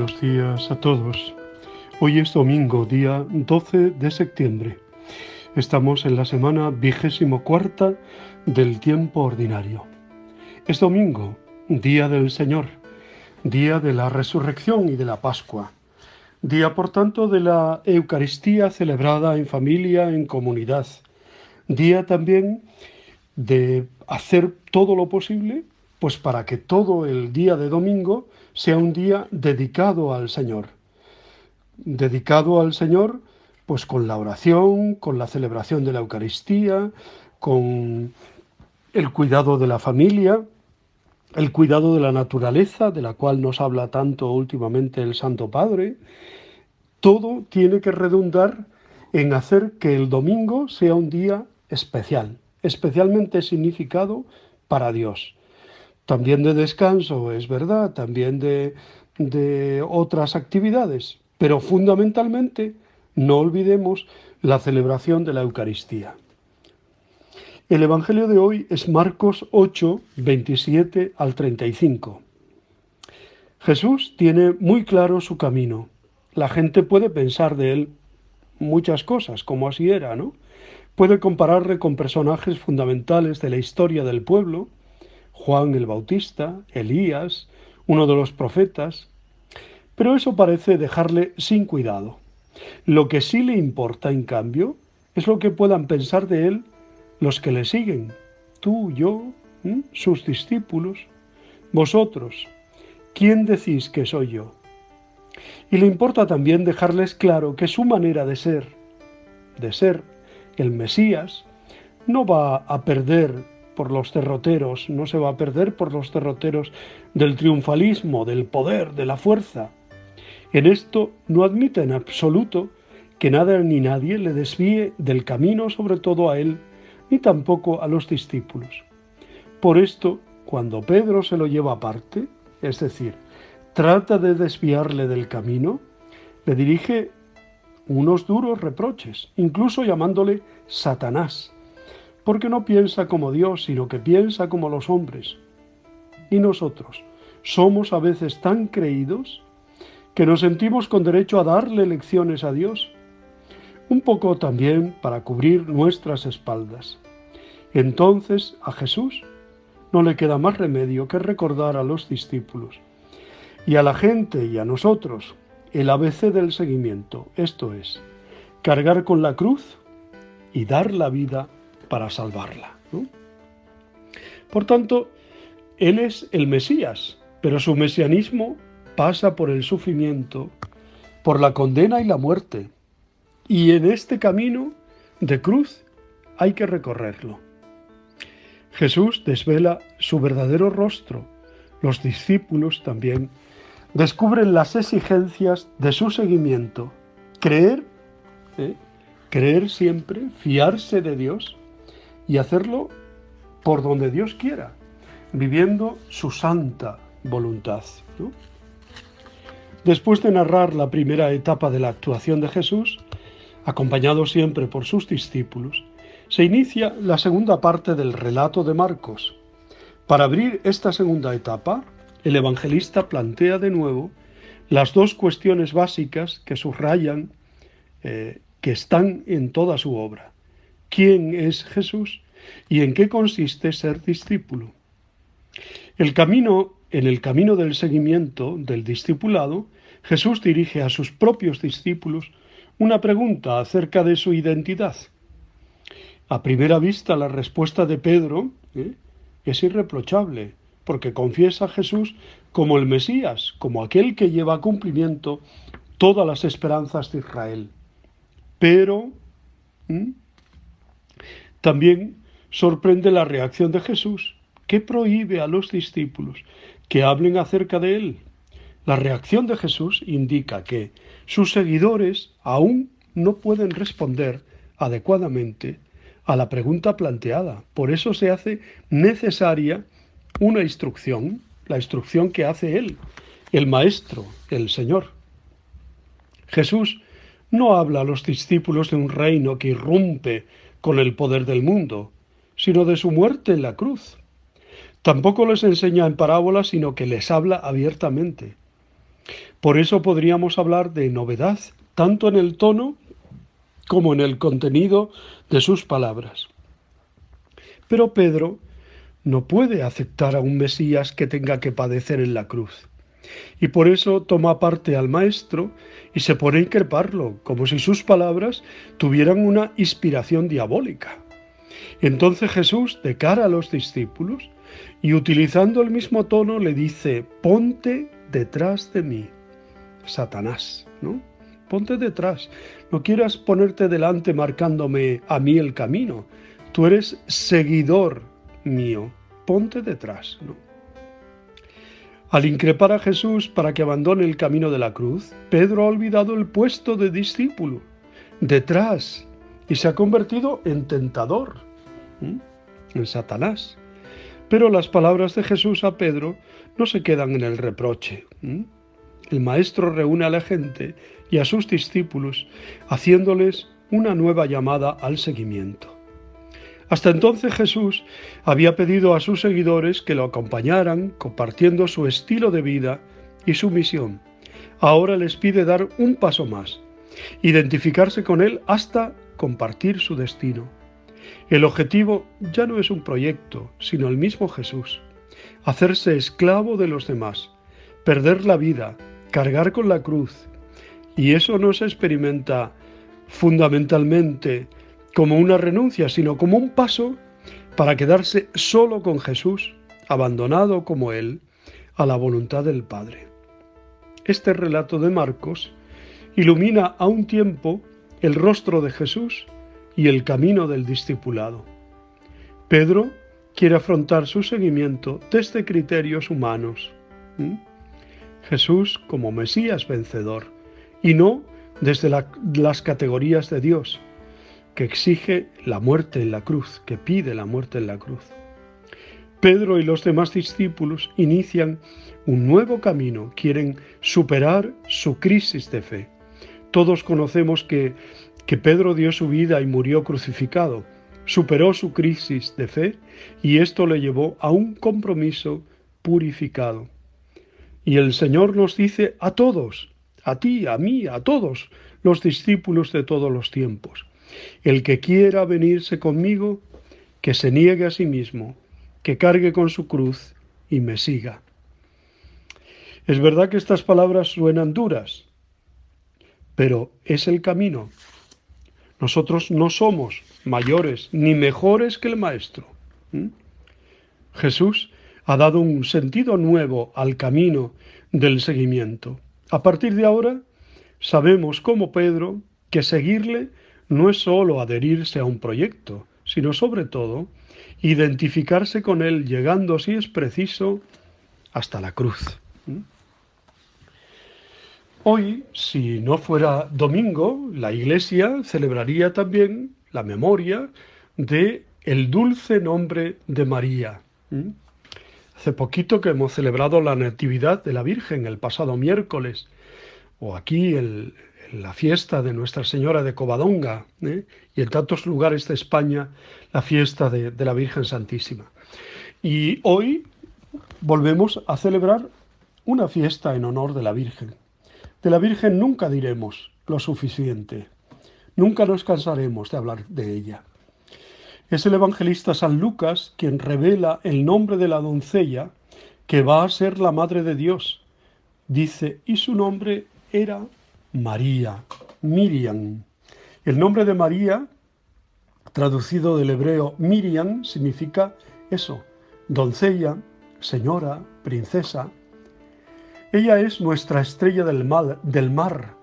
buenos días a todos. Hoy es domingo, día 12 de septiembre. Estamos en la semana 24ª del tiempo ordinario. Es domingo, día del Señor, día de la resurrección y de la Pascua. Día, por tanto, de la Eucaristía celebrada en familia, en comunidad. Día también de hacer todo lo posible pues para que todo el día de domingo sea un día dedicado al Señor. Dedicado al Señor, pues con la oración, con la celebración de la Eucaristía, con el cuidado de la familia, el cuidado de la naturaleza, de la cual nos habla tanto últimamente el Santo Padre. Todo tiene que redundar en hacer que el domingo sea un día especial, especialmente significado para Dios. También de descanso, es verdad, también de otras actividades, pero fundamentalmente no olvidemos la celebración de la Eucaristía. El Evangelio de hoy es Marcos 8, 27 al 35. Jesús tiene muy claro su camino. La gente puede pensar de él muchas cosas, como así era, ¿no? Puede compararle con personajes fundamentales de la historia del pueblo, Juan el Bautista, Elías, uno de los profetas, pero eso parece dejarle sin cuidado. Lo que sí le importa, en cambio, es lo que puedan pensar de él los que le siguen, tú, yo, sus discípulos, vosotros, ¿quién decís que soy yo? Y le importa también dejarles claro que su manera de ser el Mesías, no va a perder por los derroteros, no se va a perder por los derroteros del triunfalismo, del poder, de la fuerza. En esto no admite en absoluto que nada ni nadie le desvíe del camino, sobre todo a él, ni tampoco a los discípulos. Por esto, cuando Pedro se lo lleva aparte, es decir, trata de desviarle del camino, le dirige unos duros reproches, incluso llamándole Satanás, porque no piensa como Dios, sino que piensa como los hombres. Y nosotros somos a veces tan creídos que nos sentimos con derecho a darle lecciones a Dios, un poco también para cubrir nuestras espaldas. Entonces a Jesús no le queda más remedio que recordar a los discípulos y a la gente y a nosotros el ABC del seguimiento, esto es, cargar con la cruz y dar la vida para salvarla, ¿no? Por tanto, él es el Mesías, pero su mesianismo pasa por el sufrimiento, por la condena y la muerte. Y en este camino de cruz hay que recorrerlo. Jesús desvela su verdadero rostro. Los discípulos también descubren las exigencias de su seguimiento. Creer siempre, fiarse de Dios y hacerlo por donde Dios quiera, viviendo su santa voluntad, ¿no? Después de narrar la primera etapa de la actuación de Jesús, acompañado siempre por sus discípulos, se inicia la segunda parte del relato de Marcos. Para abrir esta segunda etapa, el evangelista plantea de nuevo las dos cuestiones básicas que subrayan, que están en toda su obra. ¿Quién es Jesús y en qué consiste ser discípulo? En el camino del seguimiento del discipulado, Jesús dirige a sus propios discípulos una pregunta acerca de su identidad. A primera vista, la respuesta de Pedro es irreprochable, porque confiesa a Jesús como el Mesías, como aquel que lleva a cumplimiento todas las esperanzas de Israel. Pero también sorprende la reacción de Jesús, que prohíbe a los discípulos que hablen acerca de él. La reacción de Jesús indica que sus seguidores aún no pueden responder adecuadamente a la pregunta planteada. Por eso se hace necesaria una instrucción, la instrucción que hace él, el Maestro, el Señor. Jesús no habla a los discípulos de un reino que irrumpe con el poder del mundo, sino de su muerte en la cruz. Tampoco les enseña en parábolas, sino que les habla abiertamente. Por eso podríamos hablar de novedad, tanto en el tono como en el contenido de sus palabras. Pero Pedro no puede aceptar a un Mesías que tenga que padecer en la cruz. Y por eso toma parte al Maestro y se pone a increparlo, como si sus palabras tuvieran una inspiración diabólica. Entonces Jesús, de cara a los discípulos, y utilizando el mismo tono, le dice: ponte detrás de mí, Satanás, ¿no? Ponte detrás, no quieras ponerte delante marcándome a mí el camino, tú eres seguidor mío, ponte detrás, ¿no? Al increpar a Jesús para que abandone el camino de la cruz, Pedro ha olvidado el puesto de discípulo, detrás, y se ha convertido en tentador, en Satanás. Pero las palabras de Jesús a Pedro no se quedan en el reproche. El Maestro reúne a la gente y a sus discípulos, haciéndoles una nueva llamada al seguimiento. Hasta entonces Jesús había pedido a sus seguidores que lo acompañaran, compartiendo su estilo de vida y su misión. Ahora les pide dar un paso más, identificarse con Él hasta compartir su destino. El objetivo ya no es un proyecto, sino el mismo Jesús. Hacerse esclavo de los demás, perder la vida, cargar con la cruz. Y eso no se experimenta fundamentalmente como una renuncia, sino como un paso para quedarse solo con Jesús, abandonado como Él, a la voluntad del Padre. Este relato de Marcos ilumina a un tiempo el rostro de Jesús y el camino del discipulado. Pedro quiere afrontar su seguimiento desde criterios humanos. Jesús como Mesías vencedor, y no desde las categorías de Dios, que exige la muerte en la cruz, que pide la muerte en la cruz. Pedro y los demás discípulos inician un nuevo camino, quieren superar su crisis de fe. Todos conocemos que Pedro dio su vida y murió crucificado, superó su crisis de fe y esto le llevó a un compromiso purificado. Y el Señor nos dice a todos, a ti, a mí, a todos los discípulos de todos los tiempos: el que quiera venirse conmigo, que se niegue a sí mismo, que cargue con su cruz y me siga. Es verdad que estas palabras suenan duras, pero es el camino. Nosotros no somos mayores ni mejores que el Maestro. Jesús ha dado un sentido nuevo al camino del seguimiento. A partir de ahora, sabemos como Pedro que seguirle no es solo adherirse a un proyecto, sino sobre todo identificarse con él, llegando, si es preciso, hasta la cruz. Hoy, si no fuera domingo, la Iglesia celebraría también la memoria de el dulce nombre de María. Hace poquito que hemos celebrado la Natividad de la Virgen, el pasado miércoles, o aquí la fiesta de Nuestra Señora de Covadonga, y en tantos lugares de España la fiesta de la Virgen Santísima. Y hoy volvemos a celebrar una fiesta en honor de la Virgen. De la Virgen nunca diremos lo suficiente, nunca nos cansaremos de hablar de ella. Es el evangelista San Lucas quien revela el nombre de la doncella que va a ser la Madre de Dios. Dice, y su nombre era María, Miriam. El nombre de María, traducido del hebreo Miriam, significa eso, doncella, señora, princesa. Ella es nuestra estrella del mar,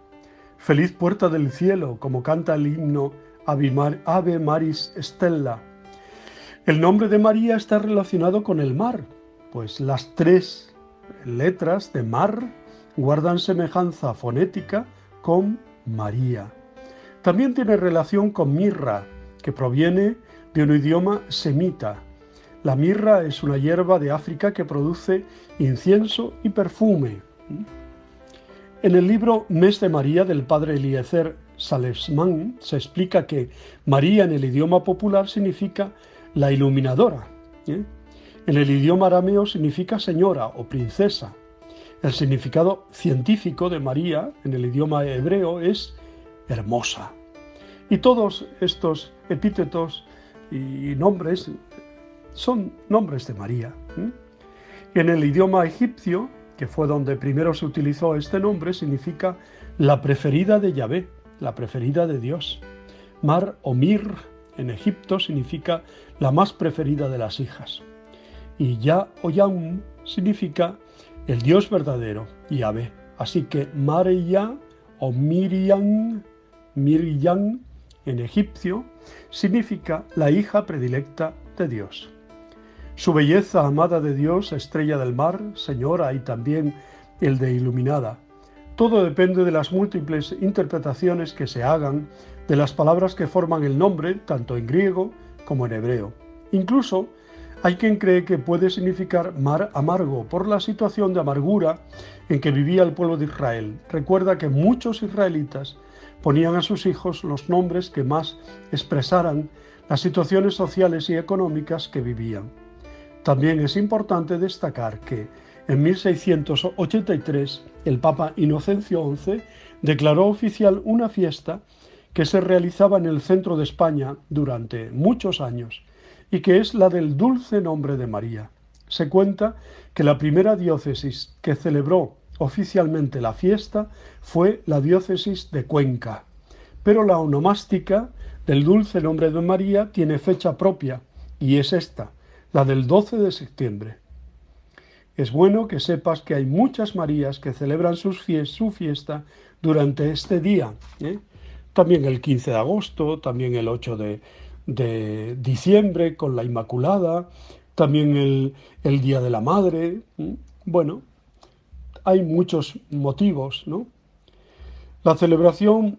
feliz puerta del cielo, como canta el himno Ave Maris Stella. El nombre de María está relacionado con el mar, pues las 3 letras de mar guardan semejanza fonética con María. También tiene relación con mirra, que proviene de un idioma semita. La mirra es una hierba de África que produce incienso y perfume. En el libro Mes de María del padre Eliezer Salesman se explica que María en el idioma popular significa la iluminadora. En el idioma arameo significa señora o princesa. El significado científico de María en el idioma hebreo es hermosa. Y todos estos epítetos y nombres son nombres de María. Y en el idioma egipcio, que fue donde primero se utilizó este nombre, significa la preferida de Yahvé, la preferida de Dios. Mar o Mir en Egipto significa la más preferida de las hijas. Y Ya o Yahum significa el Dios verdadero, Yahvé. Así que María o Miriam en egipcio significa la hija predilecta de Dios. Su belleza, amada de Dios, estrella del mar, señora y también el de iluminada. Todo depende de las múltiples interpretaciones que se hagan de las palabras que forman el nombre, tanto en griego como en hebreo. Incluso hay quien cree que puede significar mar amargo por la situación de amargura en que vivía el pueblo de Israel. Recuerda que muchos israelitas ponían a sus hijos los nombres que más expresaran las situaciones sociales y económicas que vivían. También es importante destacar que en 1683 el Papa Inocencio XI declaró oficial una fiesta que se realizaba en el centro de España durante muchos años y que es la del dulce nombre de María. Se cuenta que la primera diócesis que celebró oficialmente la fiesta fue la diócesis de Cuenca, pero la onomástica del dulce nombre de María tiene fecha propia y es esta, la del 12 de septiembre. Es bueno que sepas que hay muchas Marías que celebran su fiesta durante este día, También el 15 de agosto, también el 8 de diciembre con la Inmaculada, también el Día de la Madre. Bueno, hay muchos motivos, ¿no? La celebración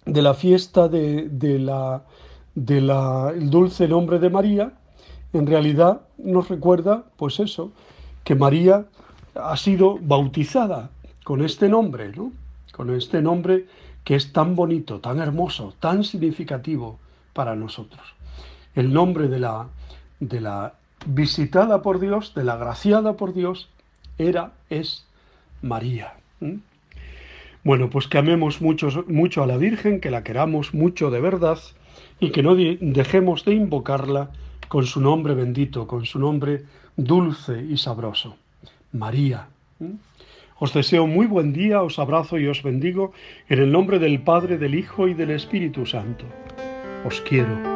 de la fiesta del dulce nombre de María en realidad nos recuerda, pues eso, que María ha sido bautizada con este nombre, ¿no? Con este nombre que es tan bonito, tan hermoso, tan significativo para nosotros. El nombre de la visitada por Dios, de la agraciada por Dios, es María. Bueno, pues que amemos mucho a la Virgen, que la queramos mucho de verdad y que no dejemos de invocarla con su nombre bendito, con su nombre dulce y sabroso, María. Os deseo muy buen día, os abrazo y os bendigo en el nombre del Padre, del Hijo y del Espíritu Santo. Os quiero.